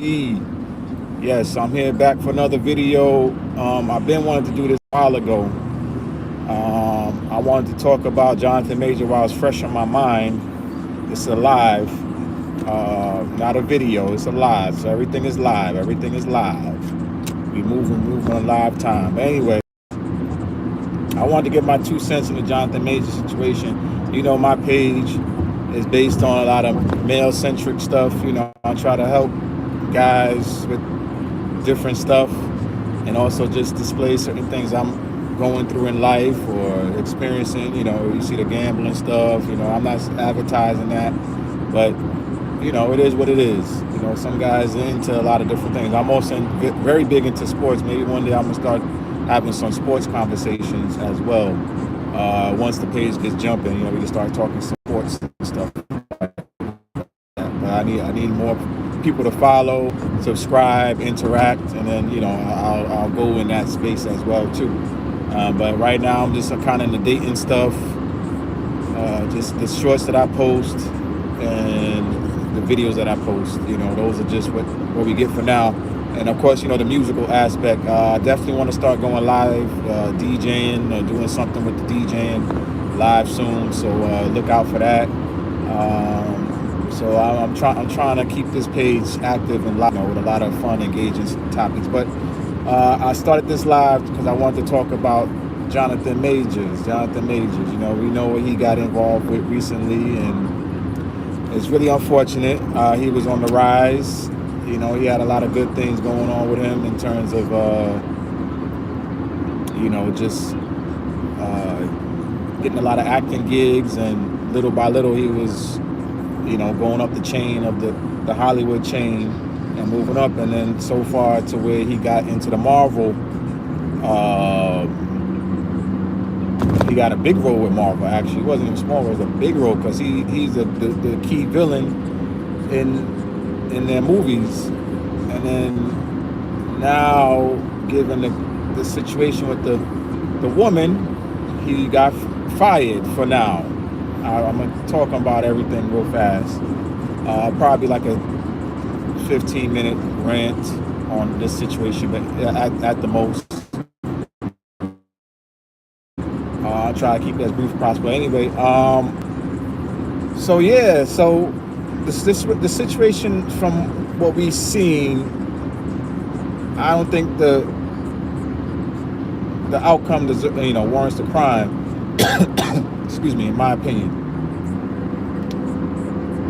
Yes, I'm here back for another video. I've been wanting to do this a while ago. I wanted to talk about Jonathan Major while it's fresh on my mind. It's a live, not a video. It's a live, so everything is live. Everything is live. We moving on live time. But anyway, I wanted to give my 2 cents in the Jonathan Major situation. You know, my page is based on a lot of male-centric stuff. You know, I try to help guys with different stuff and also just display certain things I'm going through in life or experiencing. You know, you see the gambling stuff. You know, I'm not advertising that, but you know, it is what it is. You know, some guys are into a lot of different things. I'm also very big into sports. Maybe one day I'm gonna start having some sports conversations as well. Once the page gets jumping, you know, we can start talking sports and stuff like that. But I need more people to follow, subscribe, interact, and then you know I'll go in that space as well too. But right now I'm just kind of in the dating stuff, just the shorts that I post and the videos that I post. You know, those are just what we get for now. And of course, you know, the musical aspect. I definitely want to start going live, DJing or doing something with the DJing live soon. So look out for that. So I'm trying to keep this page active and live, you know, with a lot of fun, engaging topics. But I started this live because I wanted to talk about Jonathan Majors. Jonathan Majors, you know, we know what he got involved with recently, and it's really unfortunate. He was on the rise. You know, he had a lot of good things going on with him in terms of, you know, just getting a lot of acting gigs, and little by little he was, you know, going up the chain of the Hollywood chain and moving up, and then so far to where he got into the Marvel. He got a big role with Marvel. Actually, it wasn't even small; it was a big role because he's the key villain in their movies. And then now, given the situation with the woman, he got fired for now. I'm gonna talk about everything real fast. Probably like a 15-minute rant on this situation, but at the most, I'll try to keep it as brief as possible. Anyway, so yeah, so the situation from what we've seen, I don't think the outcome warrants the crime. Excuse me, in my opinion.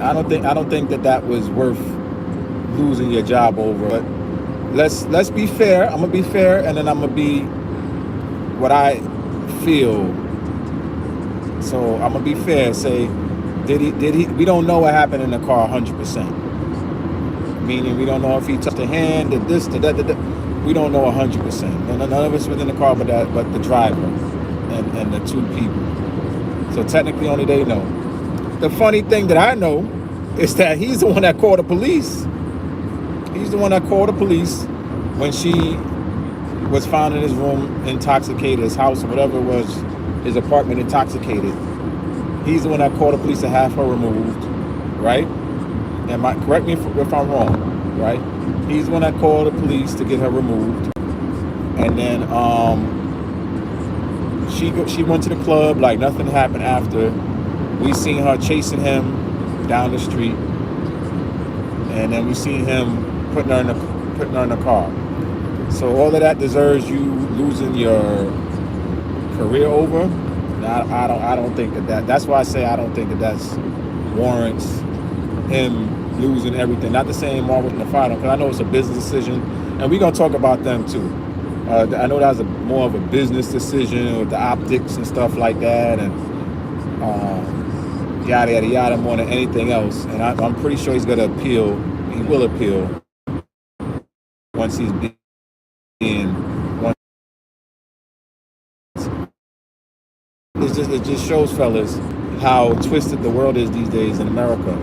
I don't think that was worth losing your job over. But let's be fair. I'm gonna be fair, and then I'm gonna be what I feel. So I'm gonna be fair. Say, did he? We don't know what happened in the car 100%. Meaning, we don't know if he touched a hand, did this, did that, did that. We don't know 100%. None of us was in the car, but the driver and the two people. So technically, only they know. The funny thing that I know is that he's the one that called the police. He's the one that called the police when she was found in his room intoxicated, his house or whatever it was, his apartment intoxicated. He's the one that called the police to have her removed, right? Correct me if I'm wrong, right? He's the one that called the police to get her removed, and then she went to the club like nothing happened after. We seen her chasing him down the street, and then we seen him putting her in the car. So all of that deserves you losing your career over. I don't think that. That's why I say I don't think that's warrants him losing everything. Not the same Marvel in the final, because I know it's a business decision, and we're gonna talk about them too. I know that was more of a business decision with the optics and stuff like that, and yada yada yada, more than anything else. And I'm pretty sure he's gonna appeal. He will appeal once he's being. It just shows, fellas, how twisted the world is these days in America.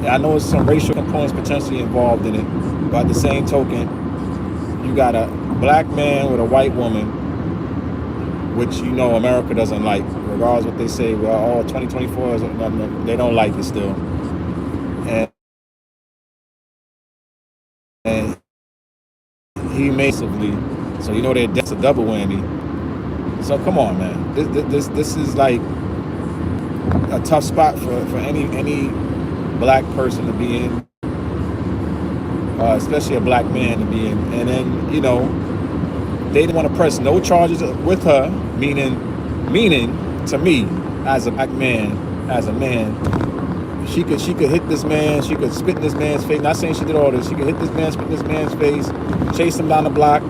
I know there's some racial components potentially involved in it, but at the same token, you got a black man with a white woman, which you know America doesn't like, regardless of what they say. Well, 2024 is, they don't like it still. And he massively, so that's a double whammy. So come on, man. This is like a tough spot for any black person to be in, especially a black man to be in. And then they didn't want to press no charges with her, meaning to me as a black man, as a man, she could hit this man, she could spit in this man's face. Not saying she did all this. She could hit this man, spit in this man's face, chase him down the block,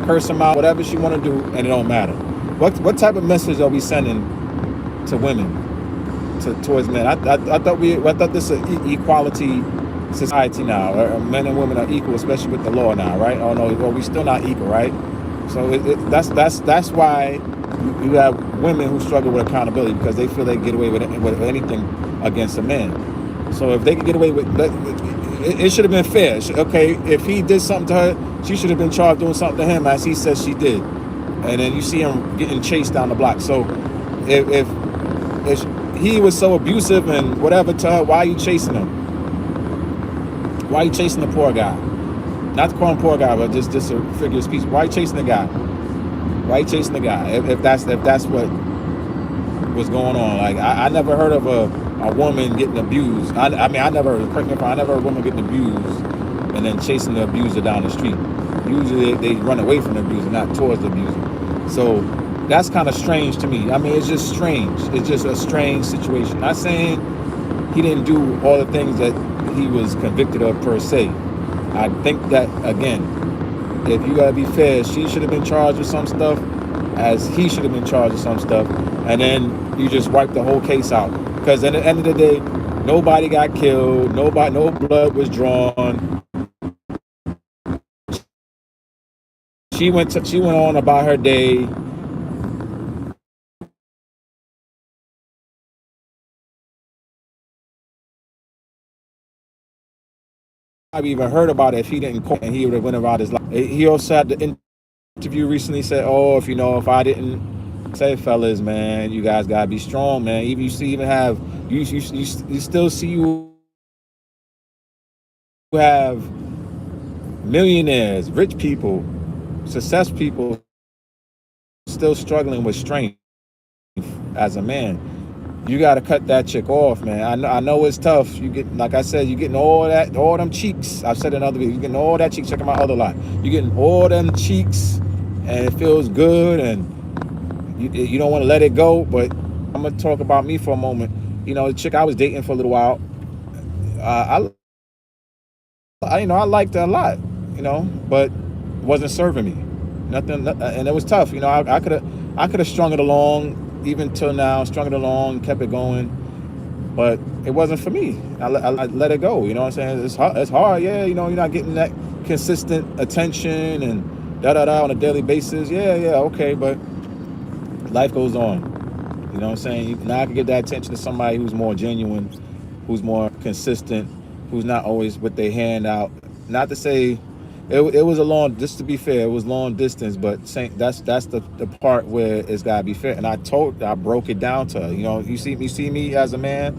curse him out, whatever she want to do, and it don't matter. What type of message are we sending to women, towards men? I thought this is an equality society now. Men and women are equal, especially with the law now, right? Oh no, well, we still not equal, right? So that's why you have women who struggle with accountability, because they feel they can get away with anything against a man. So if they could get away with it should have been fair. Okay, if he did something to her, she should have been charged doing something to him, as he says she did. And then you see him getting chased down the block. So if he was so abusive and whatever to her, why are you chasing him? Why are you chasing the poor guy? Not to call him poor guy, but just a figure of speech. Why are you chasing the guy? Why are you chasing the guy? If that's what was going on. Like I never heard of a woman getting abused. I never heard, correct me if I never heard a woman getting abused and then chasing the abuser down the street. Usually they run away from the abuser, not towards the abuser. So that's kind of strange to me. I mean, it's just strange. It's just a strange situation. Not saying he didn't do all the things that he was convicted of per se. I think that, again, if you gotta be fair, she should have been charged with some stuff, as he should have been charged with some stuff, and then you just wipe the whole case out. Because at the end of the day, nobody got killed, no blood was drawn. She went on about her day. I've even heard about it if he didn't call, and he would have went about his life. He also had the interview recently, said, "Oh, if I didn't say, fellas, man, you guys gotta be strong, man. Even you still see you have millionaires, rich people, success people still struggling with strength as a man. You got to cut that chick off, man. I know it's tough. You get, like I said, you getting all them cheeks. I've said in other videos, you getting all that cheeks. Check out my other line. You getting all them cheeks, and it feels good, and you don't want to let it go. But I'm gonna talk about me for a moment. The chick I was dating for a little while, I liked her a lot, but it wasn't serving me. Nothing, and it was tough. I could have strung it along. Even till now, strung it along, kept it going, but it wasn't for me. I let it go. You know what I'm saying? It's hard. Yeah, you're not getting that consistent attention and on a daily basis. Yeah, okay, but life goes on. You know what I'm saying? Now I can get that attention to somebody who's more genuine, who's more consistent, who's not always with their hand out. Not to say it was a long, just to be fair, it was long distance, but that's the part where it's gotta be fair. And I broke it down to her. You see me as a man,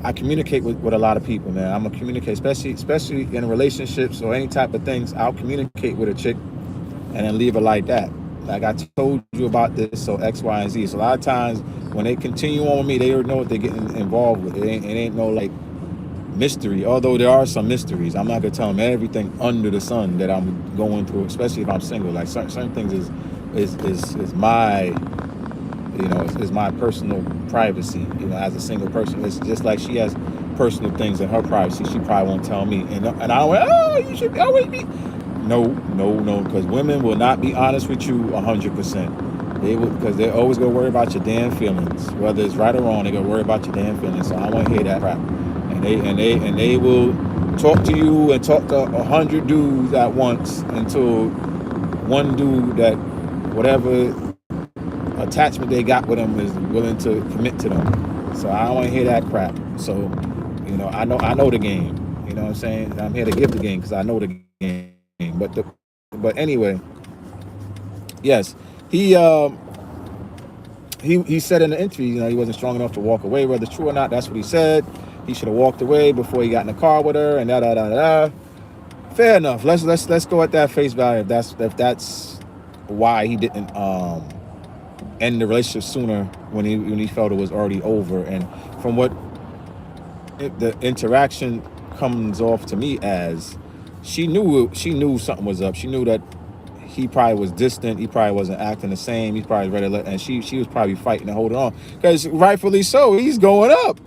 I communicate with a lot of people, man. I'm gonna communicate, especially in relationships or any type of things. I'll communicate with a chick and then leave it like that. Like I told you about this, so X, Y, and Z. So a lot of times when they continue on with me, they already know what they're getting involved with. It ain't no like mystery, although there are some mysteries. I'm not gonna tell them everything under the sun that I'm going through, especially if I'm single. Like certain things is my is my personal privacy. As a single person, it's just like she has personal things in her privacy. She probably won't tell me, and I went, oh, you should always be. No, because women will not be honest with you 100%. They will, because they're always gonna worry about your damn feelings, whether it's right or wrong. They're gonna worry about your damn feelings. So I don't want to hear that crap. And they will talk to you and talk to 100 dudes at once until one dude that whatever attachment they got with them is willing to commit to them. So I don't want to hear that crap. So I know the game. You know what I'm saying? I'm here to give the game because I know the game. But anyway, yes, he said in the interview, he wasn't strong enough to walk away. Whether it's true or not, that's what he said. He should have walked away before he got in the car with her and Fair enough. Let's go at that face value. If that's why he didn't end the relationship sooner when he felt it was already over. And from what the interaction comes off to me as, she knew something was up. She knew that he probably was distant. He probably wasn't acting the same. He probably ready to let, and she was probably fighting and holding on because rightfully so. He's going up.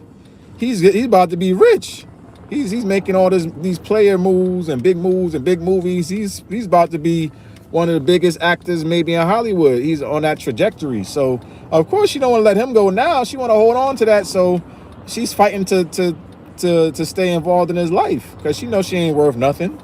He's about to be rich. He's making all these player moves and big movies. He's about to be one of the biggest actors maybe in Hollywood. He's on that trajectory. So of course she don't want to let him go now. She want to hold on to that. So she's fighting to stay involved in his life because she knows she ain't worth nothing.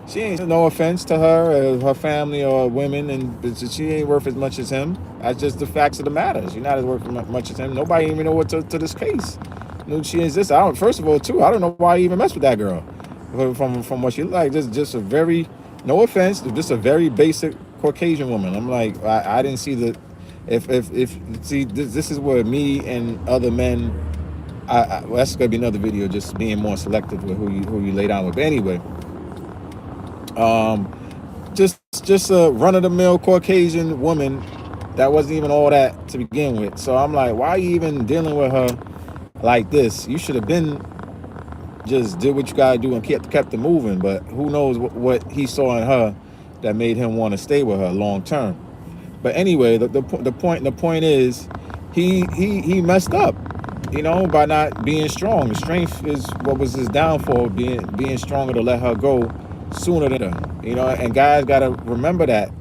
She ain't, no offense to her or her family or women, and she ain't worth as much as him. That's just the facts of the matter. She's not as worth as much as him. Nobody even know what to this case. Knew she exists. I don't. First of all, too, I don't know why he even messed with that girl. From what she looked like, just a very, no offense, just a very basic Caucasian woman. I'm like, I didn't see the, if see this is where me and other men. Well, that's gonna be another video, just being more selective with who you lay down with. But anyway. Just a run-of-the-mill Caucasian woman that wasn't even all that to begin with. So I'm like, why are you even dealing with her like this? You should have been just did what you gotta do and kept it moving. But who knows what he saw in her that made him want to stay with her long term. But anyway, the point is, he messed up, by not being strong. Strength is what was his downfall, being stronger to let her go sooner than her. And guys gotta remember that.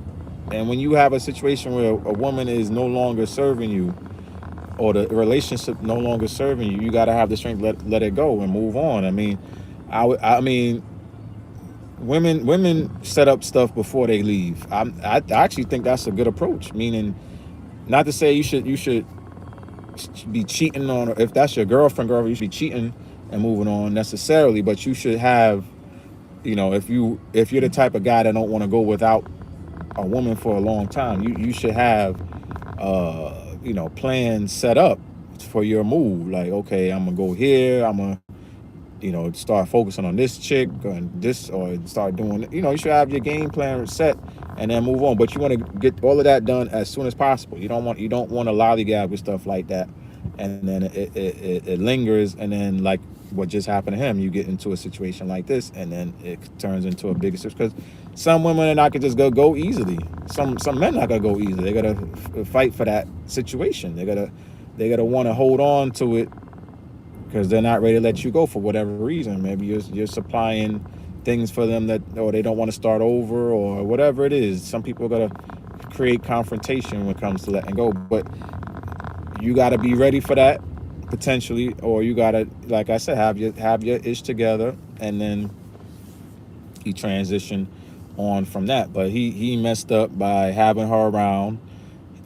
And when you have a situation where a woman is no longer serving you, or the relationship no longer serving you, you gotta have the strength to let it go and move on. I mean, women set up stuff before they leave. I actually think that's a good approach. Meaning, not to say you should be cheating on, if that's your girlfriend, you should be cheating and moving on necessarily, but you should have, if you're the type of guy that don't want to go without a woman for a long time, you should have plans set up for your move. Like, okay, I'm gonna go here, I'm gonna start focusing on this chick and this, or start doing, you should have your game plan set and then move on. But you want to get all of that done as soon as possible. You don't want to lollygag with stuff like that, and then it lingers, and then like what just happened to him, you get into a situation like this, and then it turns into a bigger situation. Because some women are not gonna just go easily. Some men not gonna go easily. They gotta fight for that situation. They gotta want to hold on to it because they're not ready to let you go for whatever reason. Maybe you're supplying things for them or they don't want to start over, or whatever it is. Some people are gonna create confrontation when it comes to letting go, but you got to be ready for that potentially, or you got to, like I said, have your ish together, and then he transitioned on from that. But he messed up by having her around.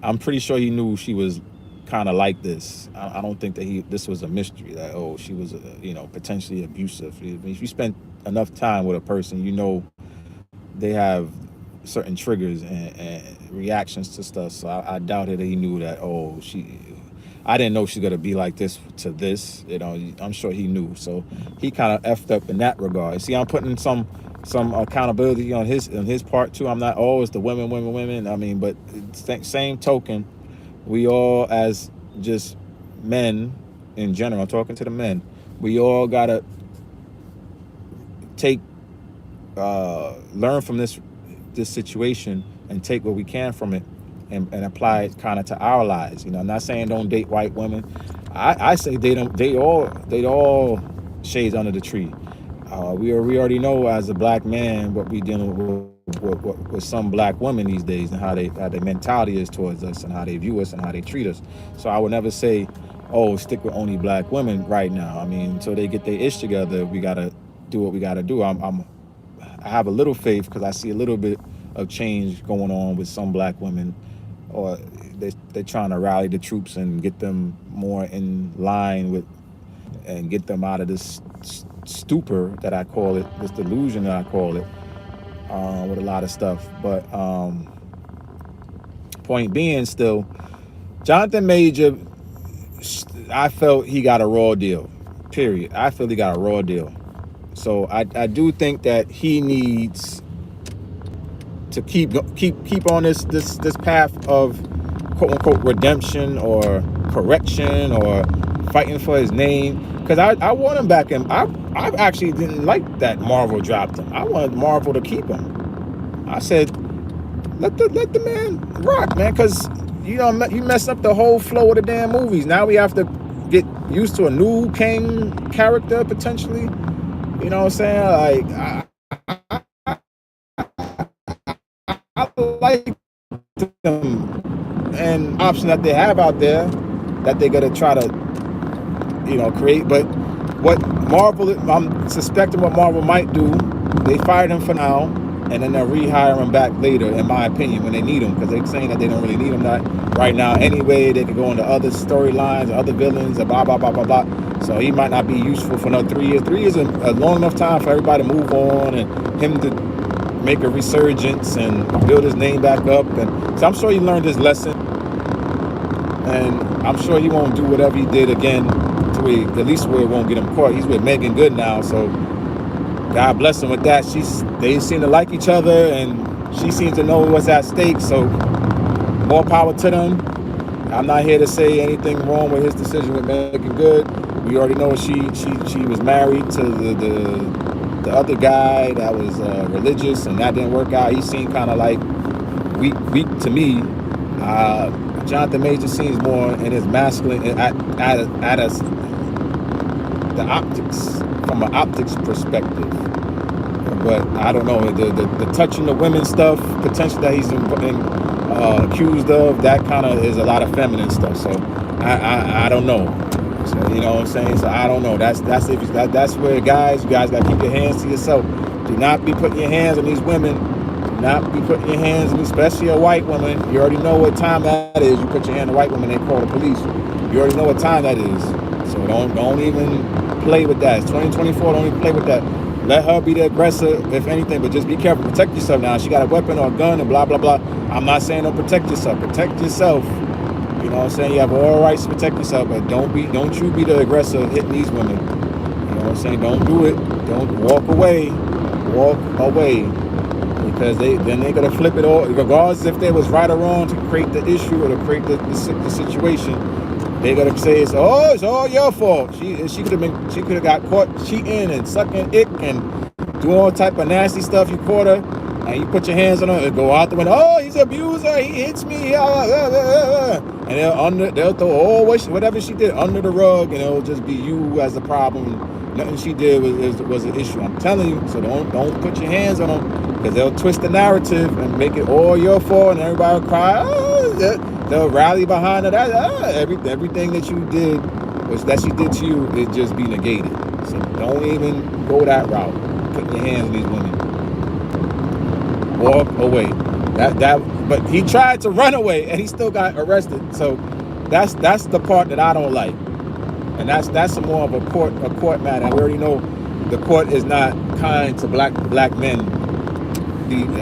I'm pretty sure he knew she was kind of like this. I don't think that this was a mystery that, oh, she was potentially abusive. If you spend enough time with a person, they have certain triggers and reactions to stuff. So I doubted that he knew that, oh, I didn't know she's gonna be like this to this. I'm sure he knew. So he kind of effed up in that regard. See, I'm putting some accountability on his part too. I'm not always the women. I mean, but same token, we all, as just men in general, talking to the men, we all gotta learn from this situation and take what we can from it and apply it kind of to our lives. I'm not saying don't date white women. I say they all shades under the tree. We already know as a black man what we dealing with some black women these days, and how their mentality is towards us, and how they view us, and how they treat us. So I would never say, oh, stick with only black women right now. I mean, until they get their ish together, we gotta do what we gotta do. I have a little faith because I see a little bit of change going on with some black women, or they're trying to rally the troops and get them more in line with, and get them out of this stupor that I call it, this delusion that I call it, with a lot of stuff. But point being, still, Jonathan Major, I felt he got a raw deal. Period. I feel he got a raw deal. So I do think that he needs to keep on this path of quote unquote redemption or correction or fighting for his name. Because I want him back in. I actually didn't like that Marvel dropped him. I wanted Marvel to keep him. I said let the man rock, man, because you messed up the whole flow of the damn movies. Now we have to get used to a new Kang character potentially. You know what I'm saying? Like I like them and option that they have out there that they're gonna try to create. But what Marvel, I'm suspecting what Marvel might do, they fired him for now and then they'll rehire him back later, in my opinion, when they need him, because they're saying that they don't really need him right now anyway. They could go into other storylines, other villains, and blah blah blah blah blah. So he might not be useful for another 3 years. 3 years is a long enough time for everybody to move on and him to make a resurgence and build his name back up. And so I'm sure he learned his lesson, and I'm sure he won't do whatever he did again, to where, at least where it won't get him caught. He's with Megan Good now, so God bless him with that. They seem to like each other, and she seems to know what's at stake, so more power to them. I'm not here to say anything wrong with his decision with Megan Good. We already know she was married to the other guy that was religious, and that didn't work out. He seemed kind of like weak to me. Jonathan Major seems more in his masculine the optics, from an optics perspective. But I don't know, the touching the women stuff, potential that he's accused of, that kind of is a lot of feminine stuff. So I don't know. So, you know what I'm saying? So I don't know. That's where you guys got to keep your hands to yourself. Do not be putting your hands on these women. Do not be putting your hands on, especially a white woman. You already know what time that is. You put your hand on a white woman, they call the police. You already know what time that is. So don't even play with that. It's 2024. Don't even play with that. Let her be the aggressor, if anything, but just be careful. Protect yourself now. She got a weapon or a gun and blah, blah, blah. I'm not saying don't protect yourself. Protect yourself. You know what I'm saying? You have all rights to protect yourself, but don't you be the aggressor hitting these women. You know what I'm saying? Don't do it. Don't walk away. Walk away. Because they're going to flip it all, regardless if they was right or wrong to create the issue or to create the situation. They're gonna say it's all your fault. She could have got caught cheating and sucking ick and doing all type of nasty stuff. You caught her and you put your hands on her and go out the window. Oh, he's an abuser. He hits me. And they'll throw all whatever she did under the rug, and it'll just be you as the problem. Nothing she did was an issue. I'm telling you. So don't put your hands on them, because they'll twist the narrative and make it all your fault, and everybody will cry. Oh, they'll rally behind it. Everything that you did, that she did to you, it just be negated. So don't even go that route. Putting your hands on these women. Walk away. But he tried to run away and he still got arrested. So that's the part that I don't like. And that's more of a court matter. We already know the court is not kind to black men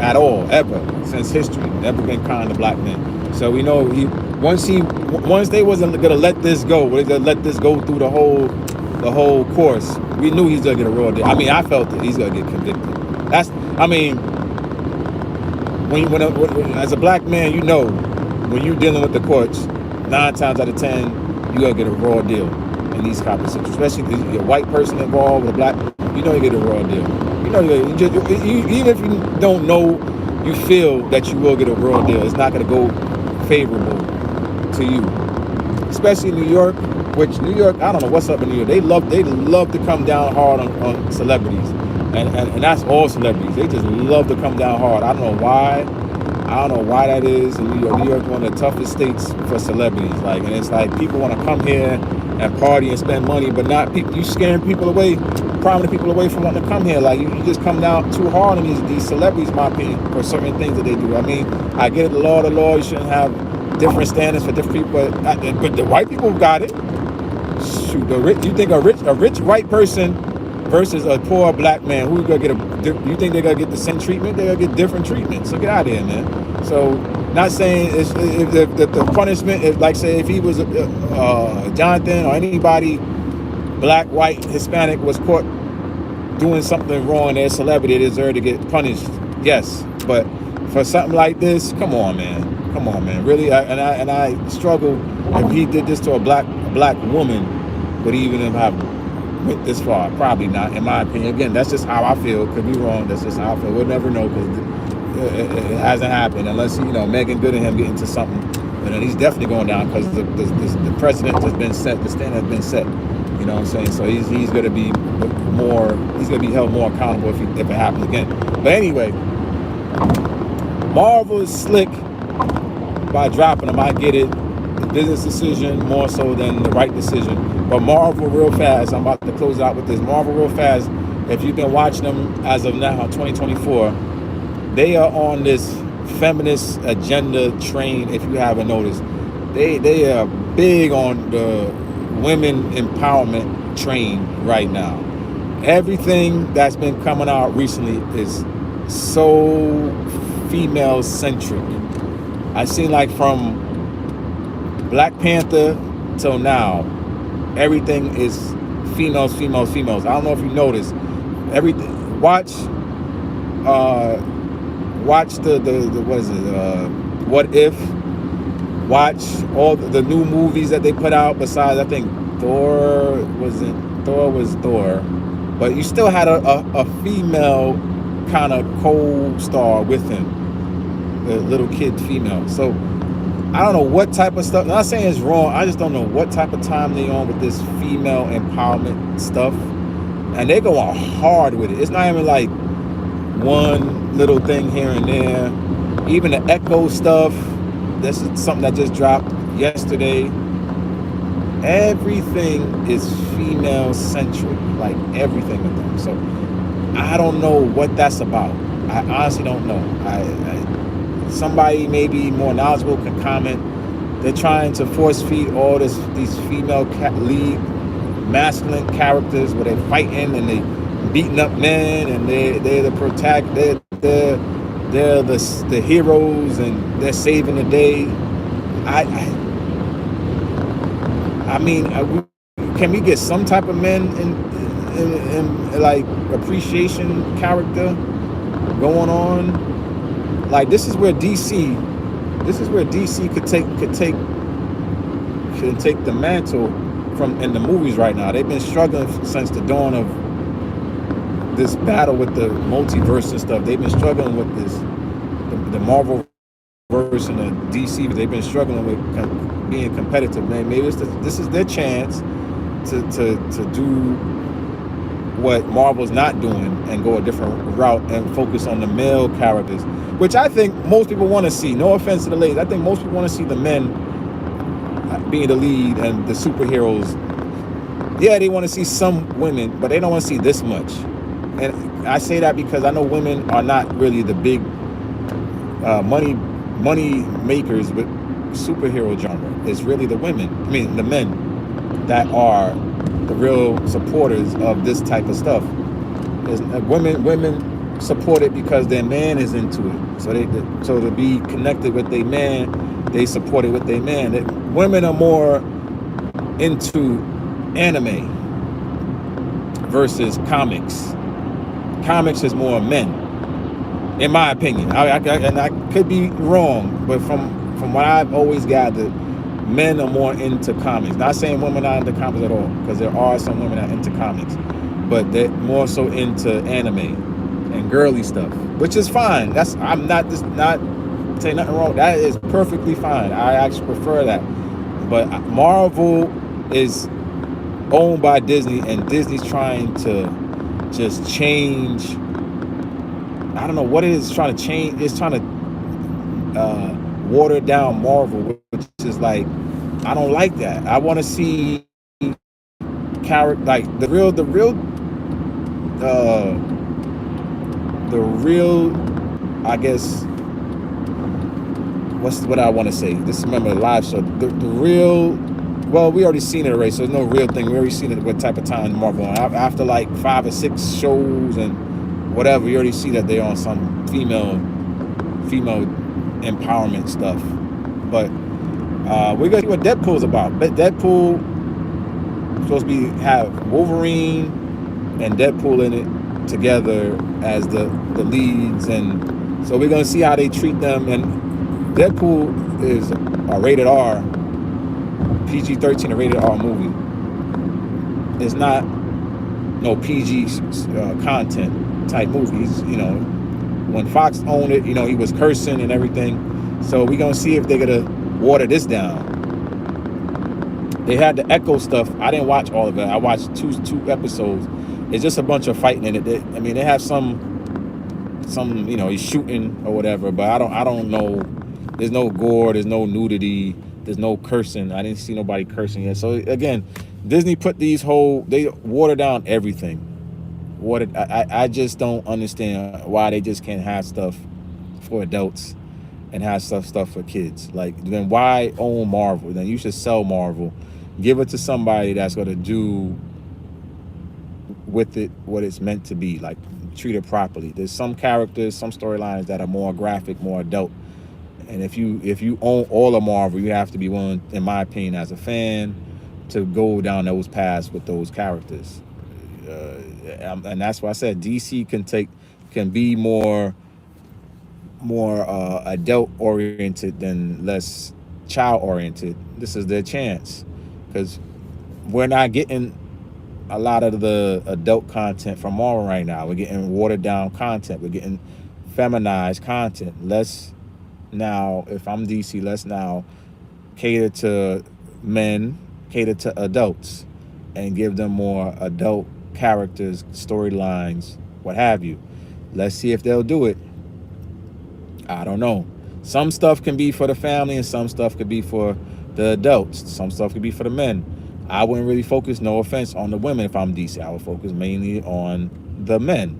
at all, ever, since history. Never been kind to black men. So we know once they wasn't gonna let this go, they're gonna let this go through the whole course. We knew he's gonna get a raw deal. I mean, I felt it. He's gonna get convicted. When as a black man, you know, when you're dealing with the courts, 9 times out of 10, you gonna get a raw deal in these kind of situations. Especially if you're a white person involved with a black, you know you get a raw deal. You know, even if you don't know, you feel that you will get a raw deal. It's not gonna go favorable to you, especially in New York. Which New York, I don't know what's up in New York. They love to come down hard on celebrities, and that's all celebrities. They just love to come down hard. I don't know why. I don't know why that is in New York. New York is one of the toughest states for celebrities. Like, and it's like people want to come here and party and spend money, but not people. You scaring people away, prominent people away from wanting to come here. Like you just come down too hard on these celebrities, in my opinion, for certain things that they do. I mean, I get it, the law. You shouldn't have different standards for different people, but the white people got it. Shoot, you think a rich white person versus a poor black man, who's gonna get you think they're gonna get the same treatment? They're gonna get different treatment. So get out of here, man. So not saying if the punishment, if he was Jonathan or anybody, black, white, Hispanic, was caught doing something wrong, they're a celebrity, they deserve to get punished. Yes, but for something like this, come on, man. Come on, man. Really, I struggle if he did this to a black woman, would he even have went this far? Probably not, in my opinion. Again, that's just how I feel. Could be wrong. That's just how I feel. We'll never know because it hasn't happened unless Megan Good and him get into something. And then he's definitely going down because the precedent has been set. The standard has been set. You know what I'm saying? So he's going to be more. He's going to be held more accountable if it happens again. But anyway, Marvel is slick by dropping them. I get it. The business decision more so than the right decision. But Marvel, real fast, I'm about to close out with this. Marvel, real fast, if you've been watching them as of now, 2024, they are on this feminist agenda train, if you haven't noticed. They are big on the women empowerment train right now. Everything that's been coming out recently is so female-centric. I seen like from Black Panther till now, everything is females. I don't know if you noticed. Everything. Watch the what is it? What If? Watch all the new movies that they put out. Besides, I think Thor was Thor, but you still had a female kind of co-star with him, the little kid female. So I don't know what type of stuff. I'm not saying it's wrong. I just don't know what type of time they on with this female empowerment stuff. And they go on hard with it. It's not even like one little thing here and there. Even the Echo stuff, this is something that just dropped yesterday. Everything is female centric, like everything with them. So I don't know what that's about. I honestly don't know. Somebody maybe more knowledgeable can comment. They're trying to force feed all these female lead masculine characters where they're fighting and they beating up men and they're the protagonist, they're the heroes and they're saving the day. I mean, can we get some type of men in like appreciation character going on? Like this is where DC could take the mantle from in the movies right now. They've been struggling since the dawn of this battle with the multiverse and stuff. They've been struggling with this, the Marvel verse and the DC. They've been struggling with being competitive. Man, maybe this is their chance to do what Marvel's not doing and go a different route and focus on the male characters, which I think most people want to see. No offense to the ladies, I think most people want to see the men being the lead and the superheroes. Yeah, they want to see some women, but they don't want to see this much. And I say that because I know women are not really the big money makers with superhero genre. It's really the men that are the real supporters of this type of stuff. Women support it because their man is into it. So to be connected with their man, they support it with their man. Women are more into anime versus comics. Comics is more men, in my opinion. And I could be wrong, but from what I've always gathered, men are more into comics. Not saying women are into comics at all, because there are some women that are into comics, but they're more so into anime and girly stuff, which is fine. I'm not saying nothing wrong. That is perfectly fine. I actually prefer that. But Marvel is owned by Disney, and Disney's trying to just change. I don't know what it is trying to change. It's trying to water down Marvel, which is like, I don't like that. I want to see character like the real, I guess. What I want to say? This remember the live show. The real. Well, we already seen it already, so there's no real thing. We already seen it what type of time Marvel on. After like 5 or 6 shows and whatever, you already see that they're on some female empowerment stuff. But we're gonna see what Deadpool's about. But Deadpool supposed to have Wolverine and Deadpool in it. together as the leads, and so we're gonna see how they treat them. And Deadpool is a rated R, PG-13, a rated R movie. It's not no PG content type movies. You know, when Fox owned it, you know, he was cursing and everything. So we're gonna see if they're gonna water this down. They had the Echo stuff. I didn't watch all of it. I watched two episodes. It's just a bunch of fighting in it. They have some you know, he's shooting or whatever, but I don't know. There's no gore. There's no nudity. There's no cursing. I didn't see nobody cursing yet. So again, Disney put they water down everything. I just don't understand why they just can't have stuff for adults and have stuff for kids. Like, then why own Marvel? Then you should sell Marvel, give it to somebody that's going to do with it what it's meant to be, like treat it properly. There's some characters, some storylines that are more graphic, more adult, and if you own all of Marvel, you have to be willing, in my opinion, as a fan, to go down those paths with those characters. And that's why I said DC can be more adult oriented than less child oriented. This is their chance, because we're not getting a lot of the adult content from Marvel right now. We're getting watered down content. We're getting feminized content. Let's now, if I'm DC, let's now cater to men, cater to adults, and give them more adult characters, storylines, what have you. Let's see if they'll do it. I don't know. Some stuff can be for the family, and some stuff could be for the adults. Some stuff could be for the men. I wouldn't really focus, no offense, on the women if I'm DC. I would focus mainly on the men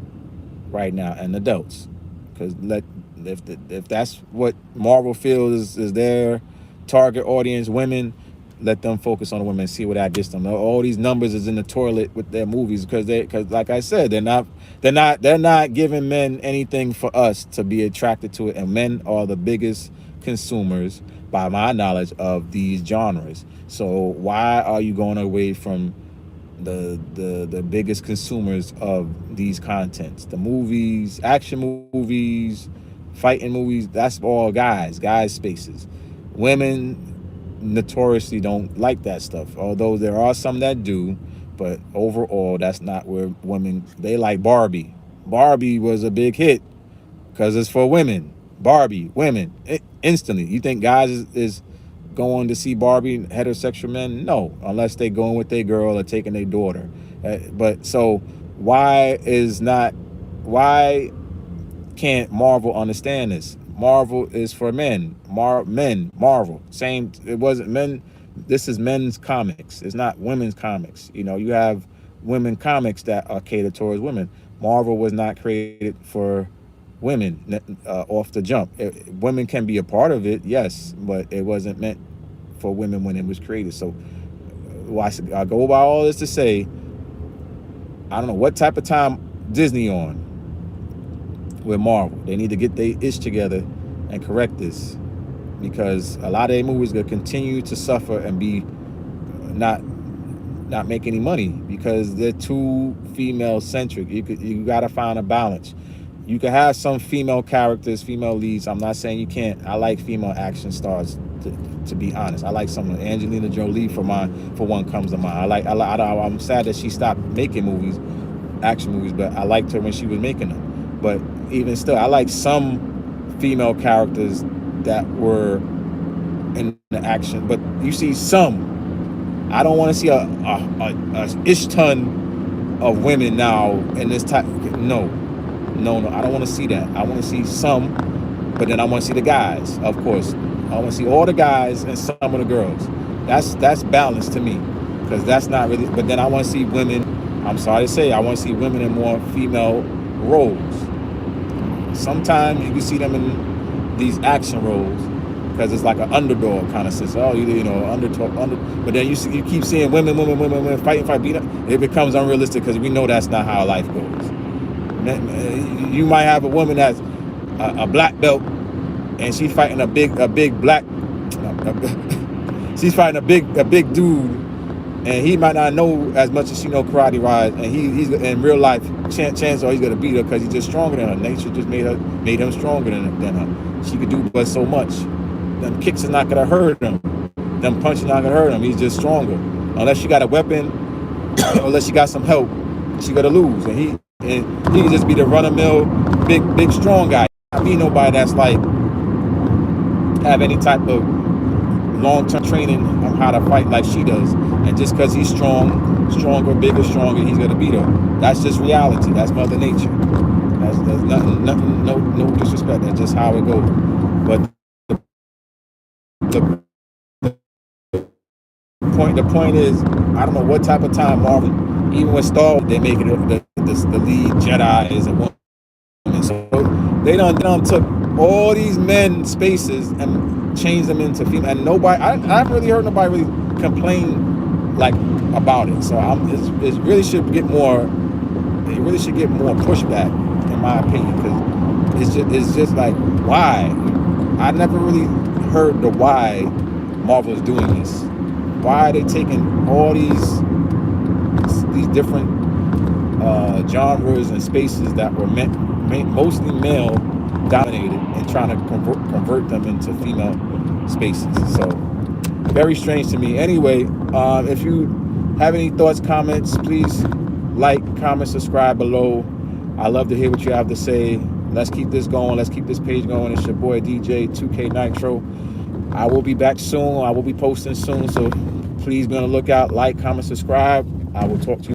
right now and adults, because if that's what Marvel feels is their target audience, women, let them focus on the women and see what that gets them. All these numbers is in the toilet with their movies, because like I said, they're not giving men anything for us to be attracted to it, and men are the biggest consumers, by my knowledge, of these genres. So why are you going away from the biggest consumers of these contents? The movies, action movies, fighting movies, that's all guys spaces. Women notoriously don't like that stuff, although there are some that do, but overall that's not where women, they like Barbie. Barbie was a big hit because it's for women. Barbie, women, instantly. You think guys is going to see Barbie, heterosexual men? No, unless they going with their girl or taking their daughter. But so why can't Marvel understand this? Marvel is for men. Marvel. Same, it wasn't men. This is men's comics. It's not women's comics. You know, you have women comics that are catered towards women. Marvel was not created for women off the jump. Women can be a part of it, yes, but it wasn't meant for women when it was created. So I go by all this to say, I don't know what type of time Disney on with Marvel. They need to get their ish together and correct this, because a lot of their movies are going to continue to suffer and be not make any money because they're too female centric. You got to find a balance. You can have some female characters, female leads. I'm not saying you can't. I like female action stars, to be honest. I like some of Angelina Jolie for one comes to mind. I'm sad that she stopped making movies, action movies, but I liked her when she was making them. But even still, I like some female characters that were in the action. But you see some. I don't want to see a ish ton of women now in this type. No. I don't want to see that. I want to see some, but then I want to see the guys, of course. I want to see all the guys and some of the girls. That's balanced to me, because that's not really. But then I want to see women. I'm sorry to say, I want to see women in more female roles. Sometimes you can see them in these action roles because it's like an underdog kind of sense. Oh, underdog. But then you keep seeing women fight, beat up. It becomes unrealistic because we know that's not how life goes. You might have a woman that's a black belt, and she's fighting a big black. She's fighting a big dude and he might not know as much as she know karate wise, and he's in real life. Chance are he's gonna beat her because he's just stronger than her. Nature just made him stronger than her. She could do but so much. Them kicks are not gonna hurt him. Them punches not gonna hurt him. He's just stronger. Unless she got a weapon, unless she got some help, she gonna lose. And he can just be the run of mill big strong guy. Not be nobody that's like have any type of long-term training on how to fight like she does. And just because he's stronger, bigger, stronger, he's gonna beat her. That's just reality. That's Mother Nature. That's nothing, no disrespect. That's just how it goes. But the point is, I don't know what type of time Marvel, even with Star Wars, they make it the lead Jedi is a woman. So they done took all these men spaces and changed them into female. And nobody, I haven't really heard nobody really complain like about it. So it really should get more. It really should get more pushback, in my opinion, because it's just like, why? I never really heard the why Marvel's doing this. Why are they taking all these different genres and spaces that were mostly male dominated and trying to convert them into female spaces? So very strange to me. Anyway, if you have any thoughts, comments, please like, comment, subscribe below. I love to hear what you have to say. Let's keep this going. Let's keep this page going. It's your boy DJ 2K Nitro. I will be back soon. I will be posting soon. So please be on the lookout. Like, comment, subscribe. I will talk to you.